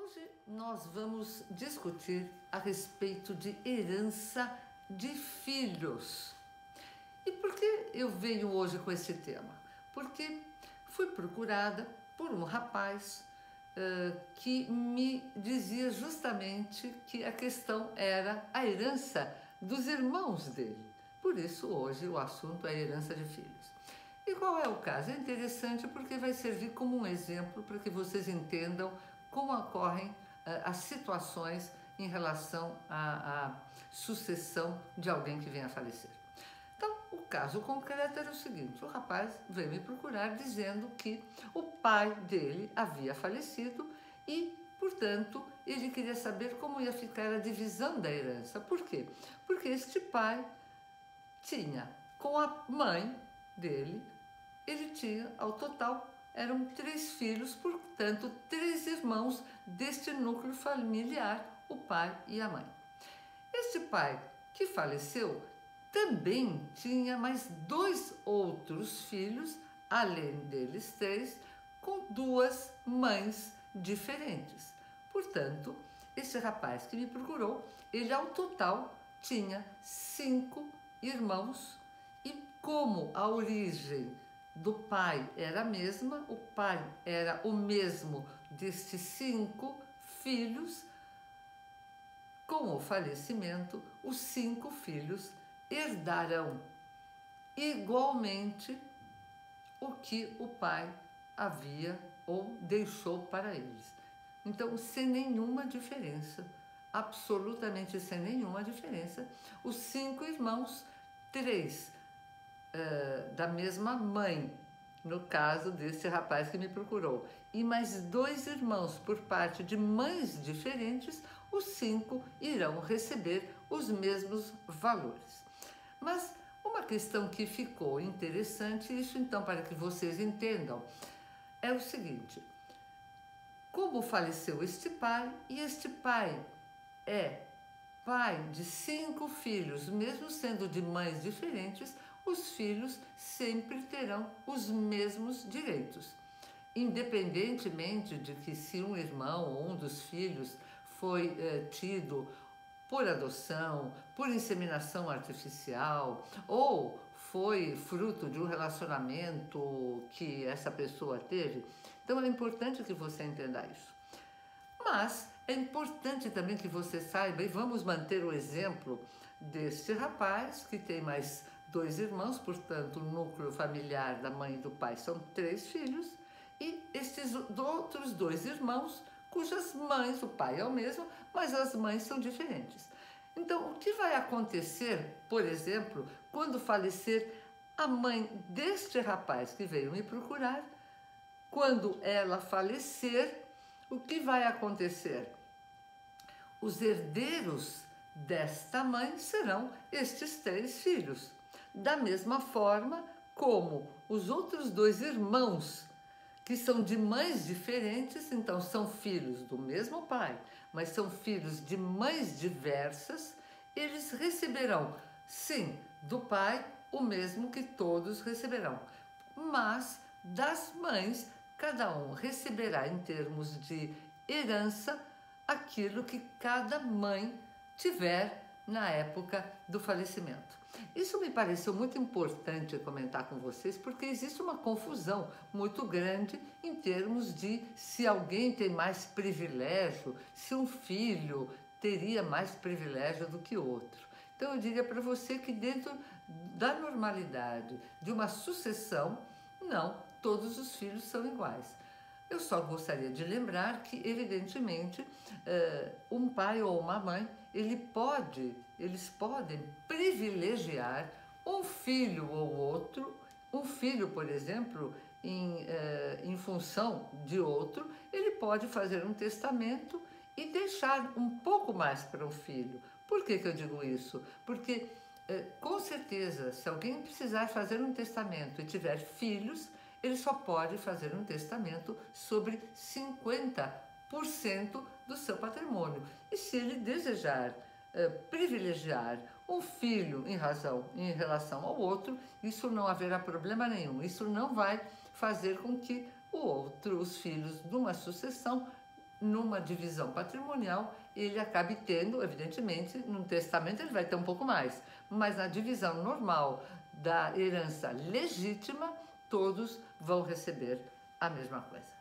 Hoje nós vamos discutir a respeito de herança de filhos. E por que eu venho hoje com esse tema? Porque fui procurada por um rapaz que me dizia justamente que a questão era a herança dos irmãos dele. Por isso hoje o assunto é a herança de filhos. E qual é o caso? É interessante porque vai servir como um exemplo para que vocês entendam como ocorrem as situações em relação à sucessão de alguém que venha a falecer. Então, o caso concreto era o seguinte: o rapaz veio me procurar dizendo que o pai dele havia falecido e, portanto, ele queria saber como ia ficar a divisão da herança. Por quê? Porque este pai tinha, com a mãe dele, ele tinha, ao total, eram 3 filhos, portanto, 3 irmãos deste núcleo familiar, o pai e a mãe. Este pai que faleceu também tinha mais 2 outros filhos, além deles 3, com 2 mães diferentes. Portanto, este rapaz que me procurou, ele ao total tinha 5 irmãos e como a origem do pai era a mesma, o pai era o mesmo destes 5 filhos, com o falecimento, os 5 filhos herdarão igualmente o que o pai havia ou deixou para eles. Então, sem nenhuma diferença, absolutamente sem nenhuma diferença, os 5 irmãos, 3 da mesma mãe, no caso desse rapaz que me procurou, e mais 2 irmãos por parte de mães diferentes, os 5 irão receber os mesmos valores. Mas uma questão que ficou interessante, isso então para que vocês entendam, é o seguinte: como faleceu este pai, e este pai é pai de 5 filhos, mesmo sendo de mães diferentes, os filhos sempre terão os mesmos direitos. Independentemente de que se um irmão ou um dos filhos foi tido por adoção, por inseminação artificial, ou foi fruto de um relacionamento que essa pessoa teve. Então é importante que você entenda isso. Mas é importante também que você saiba, e vamos manter o exemplo deste rapaz que tem mais 2 irmãos, portanto o núcleo familiar da mãe e do pai são 3 filhos, e estes outros 2 irmãos cujas mães, o pai é o mesmo, mas as mães são diferentes. Então, o que vai acontecer, por exemplo, quando falecer a mãe deste rapaz que veio me procurar? Quando ela falecer, o que vai acontecer? Os herdeiros desta mãe serão estes 3 filhos. Da mesma forma como os outros 2 irmãos, que são de mães diferentes, então são filhos do mesmo pai, mas são filhos de mães diversas, eles receberão, sim, do pai o mesmo que todos receberão, mas das mães, cada um receberá em termos de herança aquilo que cada mãe tiver na época do falecimento. Isso me pareceu muito importante comentar com vocês, porque existe uma confusão muito grande em termos de se alguém tem mais privilégio, se um filho teria mais privilégio do que outro. Então eu diria para você que dentro da normalidade de uma sucessão, não, todos os filhos são iguais. Eu só gostaria de lembrar que, evidentemente, um pai ou uma mãe, eles podem privilegiar um filho ou outro, um filho, por exemplo, em função de outro, ele pode fazer um testamento e deixar um pouco mais para o filho. Por que eu digo isso? Porque, com certeza, se alguém precisar fazer um testamento e tiver filhos, ele só pode fazer um testamento sobre 50% do seu patrimônio. E se ele desejar privilegiar um filho em relação ao outro, isso não haverá problema nenhum. Isso não vai fazer com que os filhos de uma sucessão numa divisão patrimonial ele acabe tendo, evidentemente, num testamento ele vai ter um pouco mais, mas na divisão normal da herança legítima, todos vão receber a mesma coisa.